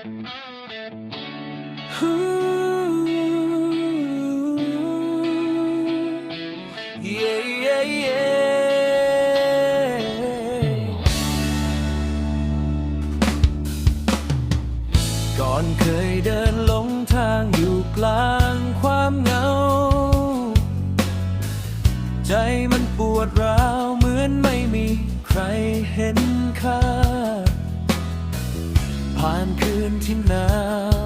ก่อนเคยเดินหลงทางอยู่กลางความเหงาใจมันปวดร้าวเหมือนไม่มีใครเห็นค่าผ่านคืนที่หนา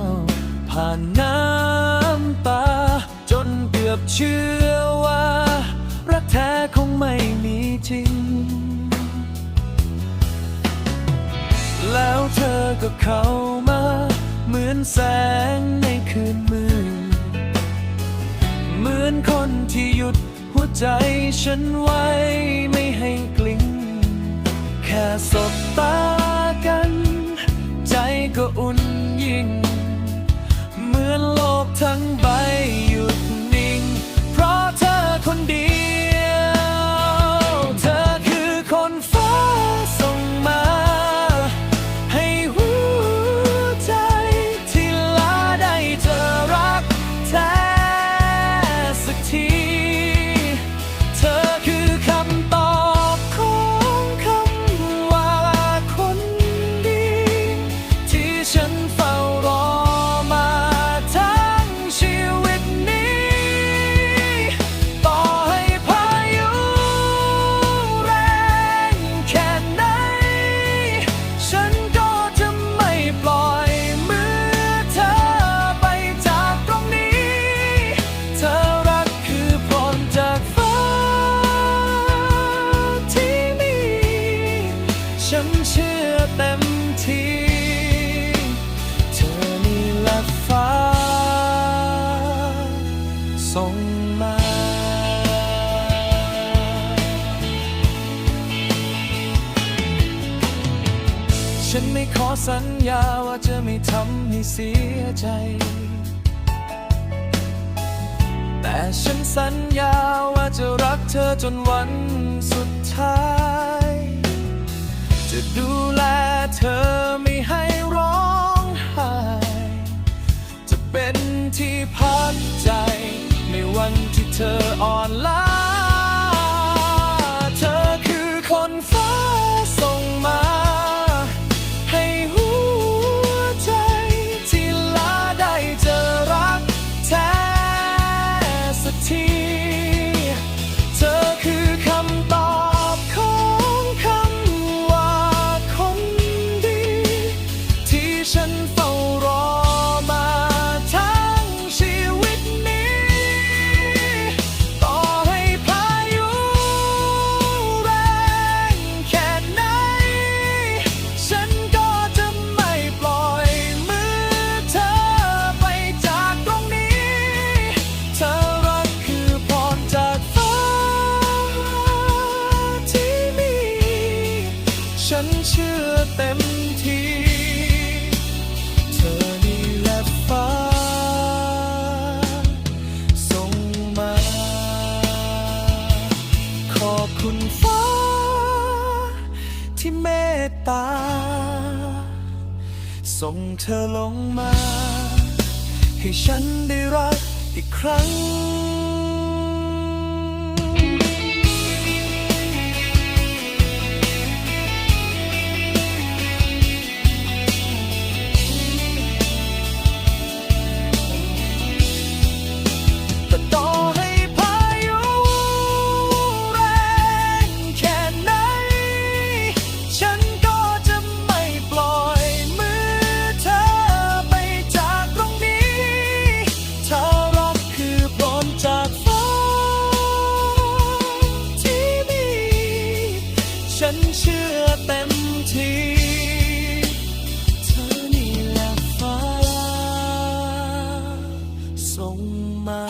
วผ่านน้ำตาจนเกือบเชื่อว่ารักแท้คงไม่มีจริงแล้วเธอก็เข้ามาเหมือนแสงในคืนมืดเหมือนคนที่หยุดหัวใจฉันไว้ไม่ให้กลิ้งแค่สบตากันใจก็อุ่นยิ่งเหมือนโลกทั้งใบหยุดนิ่งเพราะเธอคนเดียวเธอคือคนฟ้าส่งมาให้หัวใจที่ลาได้เจอรักแท้สักทีเธอคือคำตอบของคำว่าคนดีที่ฉันเฝ้ารอมาทั้งชีวิตนี้ต่อให้พายุแรงแค่ไหนฉันก็จะไม่ปล่อยมือเธอไปจากตรงนี้เธอรักคือพรจากฟ้าที่มีฉันเชื่อเต็มที่เธอนี่แหละฟ้าส่งมาฉันไม่ขอสัญญาว่าจะไม่ทำให้เสียใจแต่ฉันสัญญาว่าจะรักเธอจนวันสุดท้ายจะดูแลเธอไม่ให้ร้องไห้จะเป็นที่พักใจในวันที่เธออ่อนล้าเธอคือคนฟ้าส่งมาให้หัวใจที่ลาได้เจอรักแท้สักทีเธอคือคำตอบของคำว่าคนดีที่ฉันเฝ้ารอมาทั้งชีวิตนี้ต่อให้พายุแรงแค่ไหนฉันก็จะไม่ปล่อยมือเธอไปจากตรงนี้เธอรักคือพรจากฟ้าที่มีฉันเชื่อเต็มที่เธอนี่แหละฟ้าส่งมาขอบคุณฟ้าที่เมตตาส่งเธอลงมาให้ฉันได้รักอีกครั้งแต่ต่อให้พายุแรงแค่ไหนฉันก็จะไม่ปล่อยมือเธอไปจากตรงนี้เธอรักคือพรจากฟ้าที่มีฉันเชื่อเต็มที่เธอนี่แหละฟ้าส่งมา